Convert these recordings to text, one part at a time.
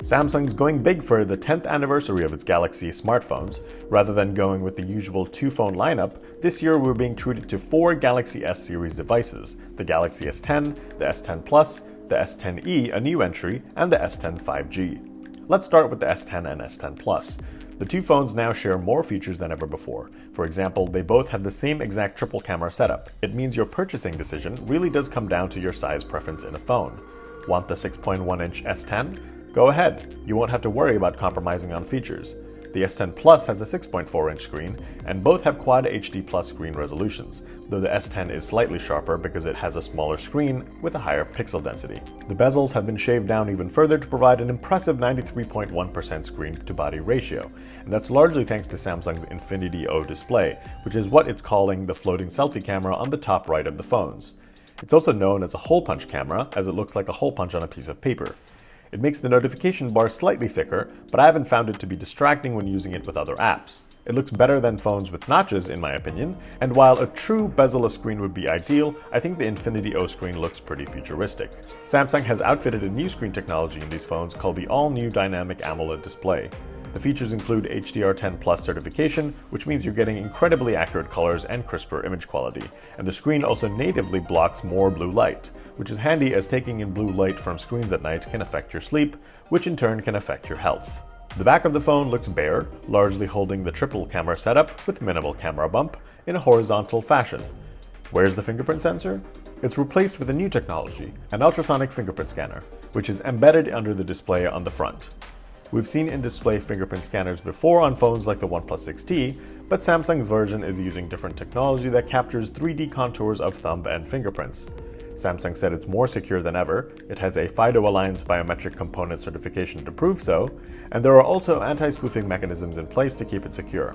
Samsung's going big for the 10th anniversary of its Galaxy smartphones. Rather than going with the usual two-phone lineup, this year we're being treated to 4 Galaxy S series devices: the Galaxy S10, the S10 Plus, the S10e, a new entry, and the S10 5G. Let's start with the S10 and S10 Plus. The two phones now share more features than ever before. For example, they both have the same exact triple camera setup. It means your purchasing decision really does come down to your size preference in a phone. Want the 6.1-inch S10? Go ahead, you won't have to worry about compromising on features. The S10 Plus has a 6.4-inch screen, and both have Quad HD Plus screen resolutions, though the S10 is slightly sharper because it has a smaller screen with a higher pixel density. The bezels have been shaved down even further to provide an impressive 93.1% screen-to-body ratio, and that's largely thanks to Samsung's Infinity O display, which is what it's calling the floating selfie camera on the top right of the phones. It's also known as a hole punch camera, as it looks like a hole punch on a piece of paper. It makes the notification bar slightly thicker, but I haven't found it to be distracting when using it with other apps. It looks better than phones with notches, in my opinion, and while a true bezel-less screen would be ideal, I think the Infinity O screen looks pretty futuristic. Samsung has outfitted a new screen technology in these phones called the all-new Dynamic AMOLED display. The features include HDR10 Plus certification, which means you're getting incredibly accurate colors and crisper image quality, and the screen also natively blocks more blue light, which is handy as taking in blue light from screens at night can affect your sleep, which in turn can affect your health. The back of the phone looks bare, largely holding the triple camera setup with minimal camera bump in a horizontal fashion. Where's the fingerprint sensor? It's replaced with a new technology, an ultrasonic fingerprint scanner, which is embedded under the display on the front. We've seen in-display fingerprint scanners before on phones like the OnePlus 6T, but Samsung's version is using different technology that captures 3D contours of thumb and fingerprints. Samsung said it's more secure than ever, it has a FIDO Alliance biometric component certification to prove so, and there are also anti-spoofing mechanisms in place to keep it secure.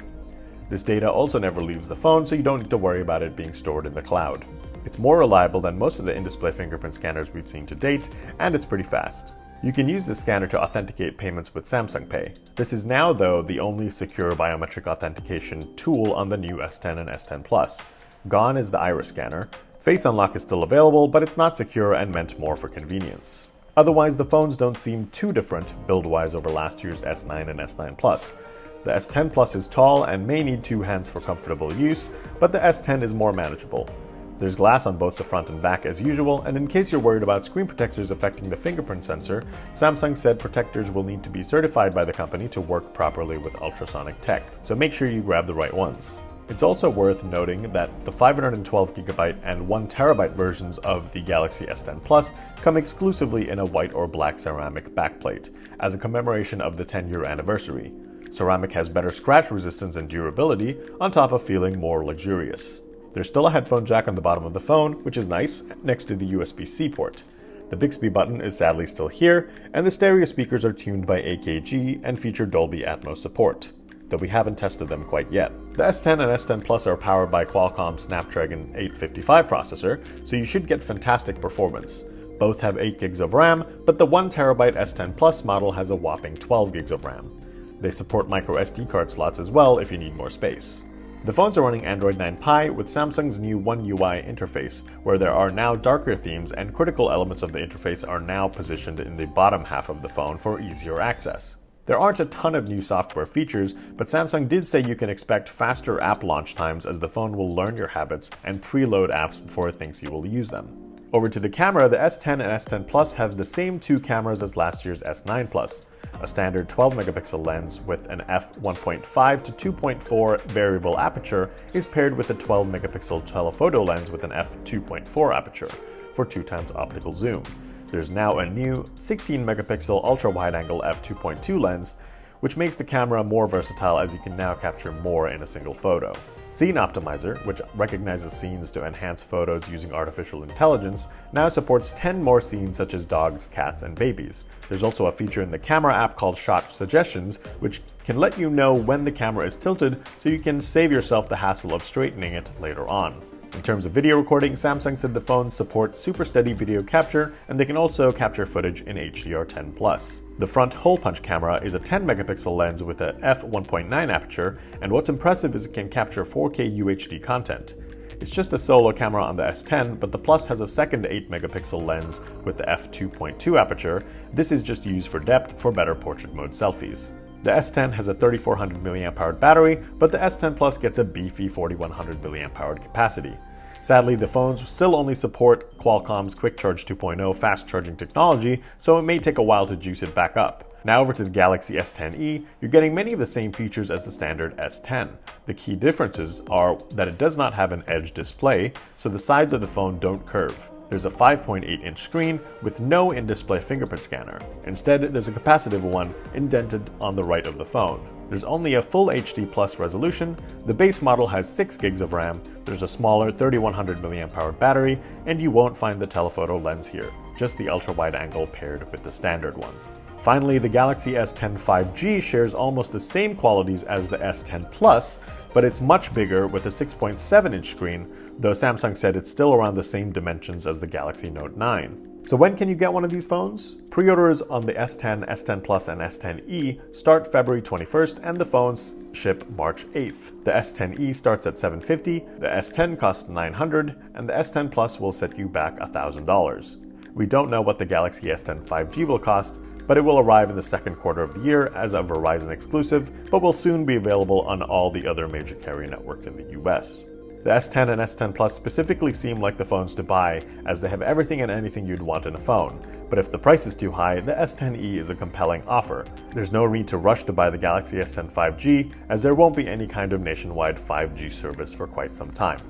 This data also never leaves the phone, so you don't need to worry about it being stored in the cloud. It's more reliable than most of the in-display fingerprint scanners we've seen to date, and it's pretty fast. You can use this scanner to authenticate payments with Samsung Pay. This is now, though, the only secure biometric authentication tool on the new S10 and S10 Plus. Gone is the iris scanner. Face Unlock is still available, but it's not secure and meant more for convenience. Otherwise, the phones don't seem too different build-wise over last year's S9 and S9 Plus. The S10 Plus is tall and may need two hands for comfortable use, but the S10 is more manageable. There's glass on both the front and back as usual, and in case you're worried about screen protectors affecting the fingerprint sensor, Samsung said protectors will need to be certified by the company to work properly with ultrasonic tech, so make sure you grab the right ones. It's also worth noting that the 512GB and 1TB versions of the Galaxy S10 Plus come exclusively in a white or black ceramic backplate, as a commemoration of the 10-year anniversary. Ceramic has better scratch resistance and durability, on top of feeling more luxurious. There's still a headphone jack on the bottom of the phone, which is nice, next to the USB-C port. The Bixby button is sadly still here, and the stereo speakers are tuned by AKG and feature Dolby Atmos support, though we haven't tested them quite yet. The S10 and S10 Plus are powered by Qualcomm's Snapdragon 855 processor, so you should get fantastic performance. Both have 8 GB of RAM, but the 1TB S10 Plus model has a whopping 12 GB of RAM. They support micro SD card slots as well if you need more space. The phones are running Android 9 Pie with Samsung's new One UI interface, where there are now darker themes and critical elements of the interface are now positioned in the bottom half of the phone for easier access. There aren't a ton of new software features, but Samsung did say you can expect faster app launch times as the phone will learn your habits and preload apps before it thinks you will use them. Over to the camera, the S10 and S10 Plus have the same two cameras as last year's S9 Plus. A standard 12-megapixel lens with an f1.5 to 2.4 variable aperture is paired with a 12-megapixel telephoto lens with an f2.4 aperture for 2x optical zoom. There's now a new 16-megapixel ultra-wide-angle f2.2 lens, which makes the camera more versatile as you can now capture more in a single photo. Scene Optimizer, which recognizes scenes to enhance photos using artificial intelligence, now supports 10 more scenes such as dogs, cats, and babies. There's also a feature in the camera app called Shot Suggestions, which can let you know when the camera is tilted so you can save yourself the hassle of straightening it later on. In terms of video recording, Samsung said the phones support super steady video capture, and they can also capture footage in HDR10+. The front hole punch camera is a 10-megapixel lens with a f1.9 aperture, and what's impressive is it can capture 4K UHD content. It's just a solo camera on the S10, but the Plus has a second 8-megapixel lens with the f2.2 aperture. This is just used for depth for better portrait mode selfies. The S10 has a 3400 mAh battery, but the S10 Plus gets a beefy 4100 mAh capacity. Sadly, the phones still only support Qualcomm's Quick Charge 2.0 fast charging technology, so it may take a while to juice it back up. Now over to the Galaxy S10e, you're getting many of the same features as the standard S10. The key differences are that it does not have an edge display, so the sides of the phone don't curve. There's a 5.8-inch screen with no in-display fingerprint scanner. Instead, there's a capacitive one indented on the right of the phone. There's only a full HD Plus resolution, the base model has 6 gigs of RAM, there's a smaller 3100 mAh battery, and you won't find the telephoto lens here, just the ultra-wide angle paired with the standard one. Finally, the Galaxy S10 5G shares almost the same qualities as the S10 Plus, but it's much bigger with a 6.7-inch screen, though Samsung said it's still around the same dimensions as the Galaxy Note 9. So when can you get one of these phones? Pre-orders on the S10, S10 Plus, and S10e start February 21st, and the phones ship March 8th. The S10e starts at $750, the S10 costs $900, and the S10 Plus will set you back $1,000. We don't know what the Galaxy S10 5G will cost, but it will arrive in the second quarter of the year as a Verizon exclusive, but will soon be available on all the other major carrier networks in the US. The S10 and S10 Plus specifically seem like the phones to buy, as they have everything and anything you'd want in a phone. But if the price is too high, the S10e is a compelling offer. There's no need to rush to buy the Galaxy S10 5G, as there won't be any kind of nationwide 5G service for quite some time.